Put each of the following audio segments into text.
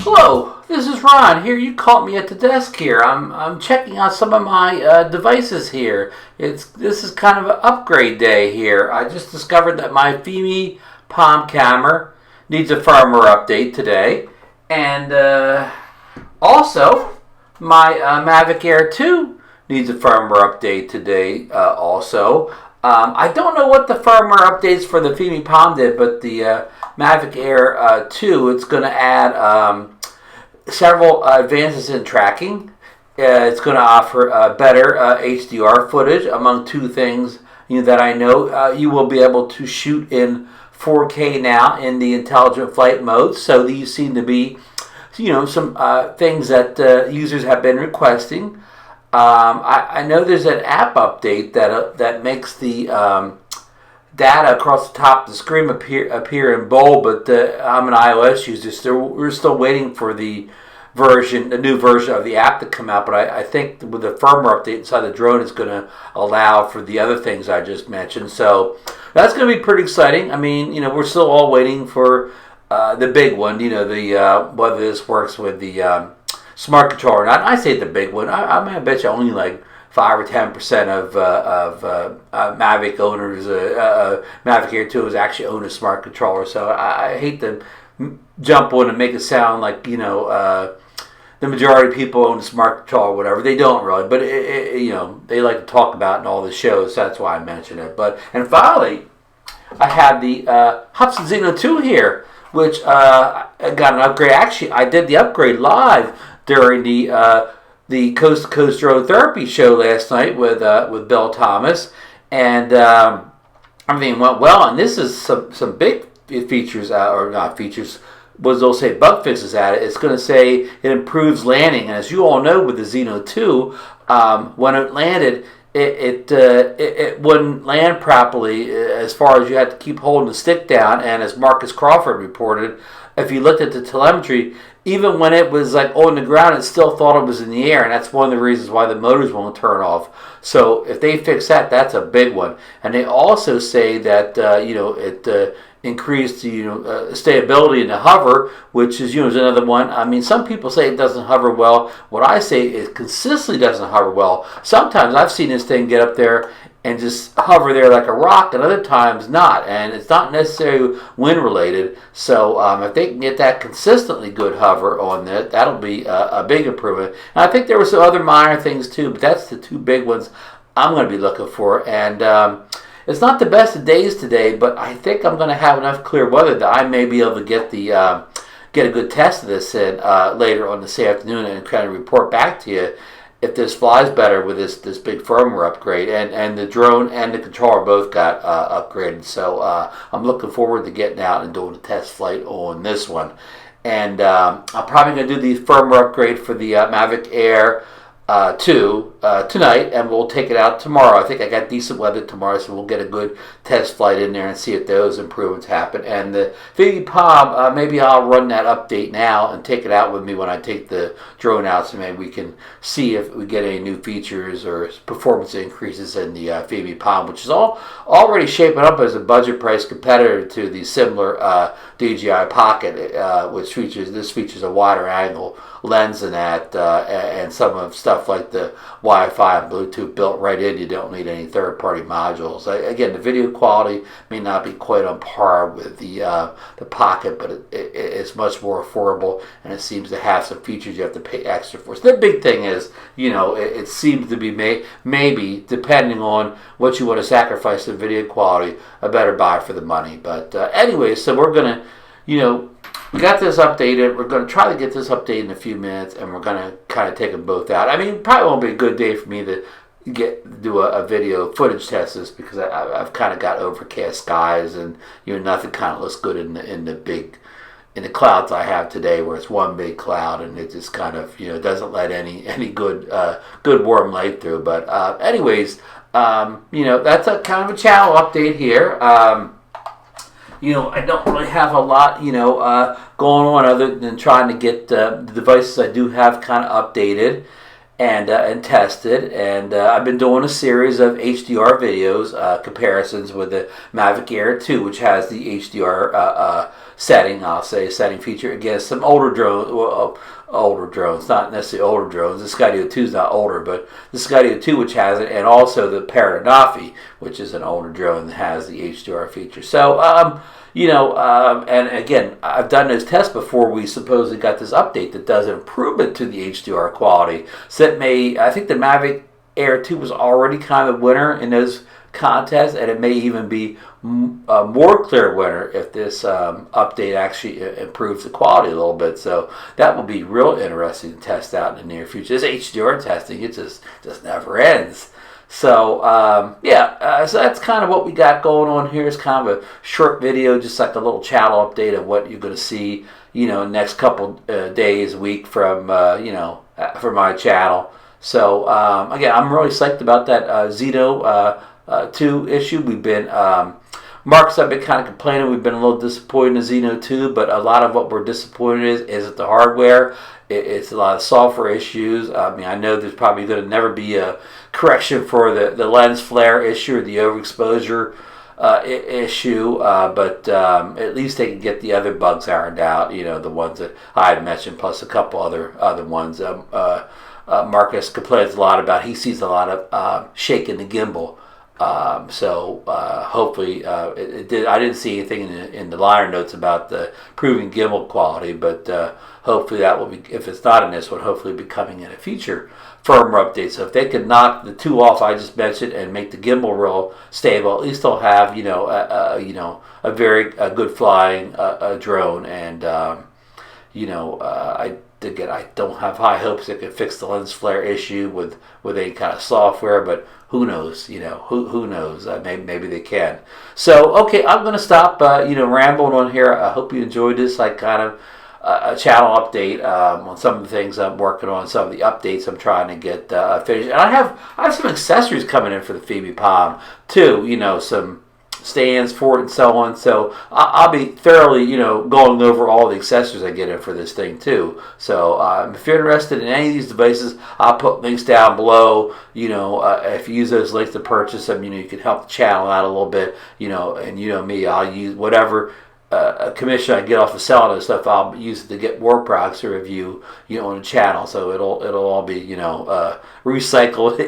Hello, this is Ron here. You caught me at the desk here. I'm checking out some of my devices here. This is kind of an upgrade day here. I just discovered that my FIMI Palm camera needs a firmware update today, and also my Mavic Air 2 needs a firmware update today. I don't know what the firmware updates for the FIMI Palm did, but the Mavic Air 2, it's going to add several advances in tracking. It's going to offer better HDR footage, among two things that I know. You will be able to shoot in 4K now in the intelligent flight mode. So these seem to be, some things that users have been requesting. I know there's an app update that makes the data across the top of the screen appear in bold, but I'm an iOS user, so we're still waiting for the new version of the app to come out. But I think with the firmware update inside the drone, it's going to allow for the other things I just mentioned. So that's going to be pretty exciting. I mean, we're still all waiting for the big one. Whether this works with the smart controller or not. I say the big one. I bet you only like 5 or 10% of Mavic owners, Mavic Air 2 is actually own a smart controller. So I hate to jump on and make it sound like the majority of people own a smart controller or whatever. They don't really, but they like to talk about it in all the shows. So that's why I mention it. And finally, I have the Hubsan Zeno 2 here, which I got an upgrade. Actually, I did the upgrade live during the Coast to Coast Drone Therapy show last night with Bill Thomas, and everything went well. And this is some big features, or not features, what they'll say bug fixes at it. It's going to say it improves landing, and as you all know, with the Zeno 2, when it landed, it wouldn't land properly as far as you had to keep holding the stick down. And as Marcus Crawford reported, if you looked at the telemetry, even when it was like on the ground, it still thought it was in the air, and that's one of the reasons why the motors won't turn off. So if they fix that, that's a big one. And they also say that it increased stability in the hover, which is is another one. I mean, some people say it doesn't hover well. What I say is it consistently doesn't hover well. Sometimes I've seen this thing get up there and just hover there like a rock, and other times not. And it's not necessarily wind related. So if they can get that consistently good hover on that, that'll be a big improvement. And I think there were some other minor things too, but that's the two big ones I'm going to be looking for. And it's not the best of days today, but I think I'm going to have enough clear weather that I may be able to get a good test of this in later on this afternoon and kind of report back to you if this flies better with this big firmware upgrade. And the drone and the controller both got upgraded. So I'm looking forward to getting out and doing a test flight on this one. And I'm probably going to do the firmware upgrade for the Mavic Air 2 tonight, and we'll take it out tomorrow. I think I got decent weather tomorrow, so we'll get a good test flight in there and see if those improvements happen. And the FIMI Palm, maybe I'll run that update now and take it out with me when I take the drone out, so maybe we can see if we get any new features or performance increases in the FIMI Palm, which is already shaping up as a budget price competitor to the similar DJI Pocket, which features a wider angle lens in that, and some of stuff like the Wi-Fi and Bluetooth built right in. You don't need any third-party modules. Again, the video quality may not be quite on par with the Pocket, but it's much more affordable, and it seems to have some features you have to pay extra for. So the big thing is, it seems to be maybe, depending on what you want to sacrifice in video quality, a better buy for the money. But anyway, so we're going to, we got this updated. We're going to try to get this updated in a few minutes, and we're going to kind of take them both out. I mean, it probably won't be a good day for me to do a video footage test this, because I've kind of got overcast skies, and nothing kind of looks good in the clouds I have today, where it's one big cloud and it just kind of doesn't let any good warm light through. But anyways, that's a kind of a channel update here. I don't really have a lot, going on other than trying to get the devices I do have kind of updated and tested. And I've been doing a series of HDR videos, comparisons with the Mavic Air 2, which has the HDR setting. I'll say setting feature against some older drones. Well, older drones, not necessarily older drones. The Skydio 2 is not older, but the Skydio 2, which has it, and also the Paradenofi, which is an older drone that has the HDR feature. So, and again, I've done this test before. We supposedly got this update that does an improvement to the HDR quality. So I think the Mavic Air 2 was already kind of a winner in those contests, and it may even be a more clear winner if this update actually improves the quality a little bit. So that will be real interesting to test out in the near future. This HDR testing, it just never ends. So, so that's kind of what we got going on here. It's kind of a short video, just like a little channel update of what you're going to see, next couple days, week from my channel. So, again, I'm really psyched about that Xeno 2 issue. We've been, Marcus, I've been kind of complaining. We've been a little disappointed in Xeno 2, but a lot of what we're disappointed is at the hardware. It's a lot of software issues. I mean, I know there's probably going to never be a correction for the lens flare issue or the overexposure issue, but at least they can get the other bugs ironed out, the ones that I had mentioned, plus a couple other ones. Marcus complains a lot about, he sees a lot of shaking the gimbal. So hopefully it did. I didn't see anything in the liner notes about the improving gimbal quality, but hopefully that will be, if it's not in this one, hopefully be coming in a future firmware update. So if they could knock the 2 off I just mentioned and make the gimbal real stable, at least they'll have a very good flying drone. And I don't have high hopes it can fix the lens flare issue with any kind of software, but who knows? Who knows? Maybe they can. So, okay, I'm going to stop, rambling on here. I hope you enjoyed this, like kind of a channel update on some of the things I'm working on, some of the updates I'm trying to get finished. And I have some accessories coming in for the Fimi Palm too. Some stands for it and so on. So I'll be thoroughly, going over all the accessories I get in for this thing too. So if you're interested in any of these devices, I'll put links down below. If you use those links to purchase them, you can help the channel out a little bit. And me, I'll use whatever a commission I get off of selling this stuff. I'll use it to get more products to review, on the channel. So it'll all be, recycled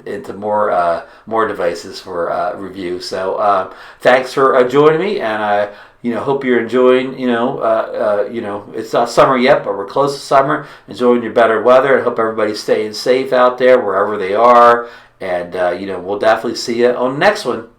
into more devices for review. So thanks for joining me, and I hope you're enjoying. It's not summer yet, but we're close to summer. Enjoying your better weather. I hope everybody's staying safe out there wherever they are, and we'll definitely see you on the next one.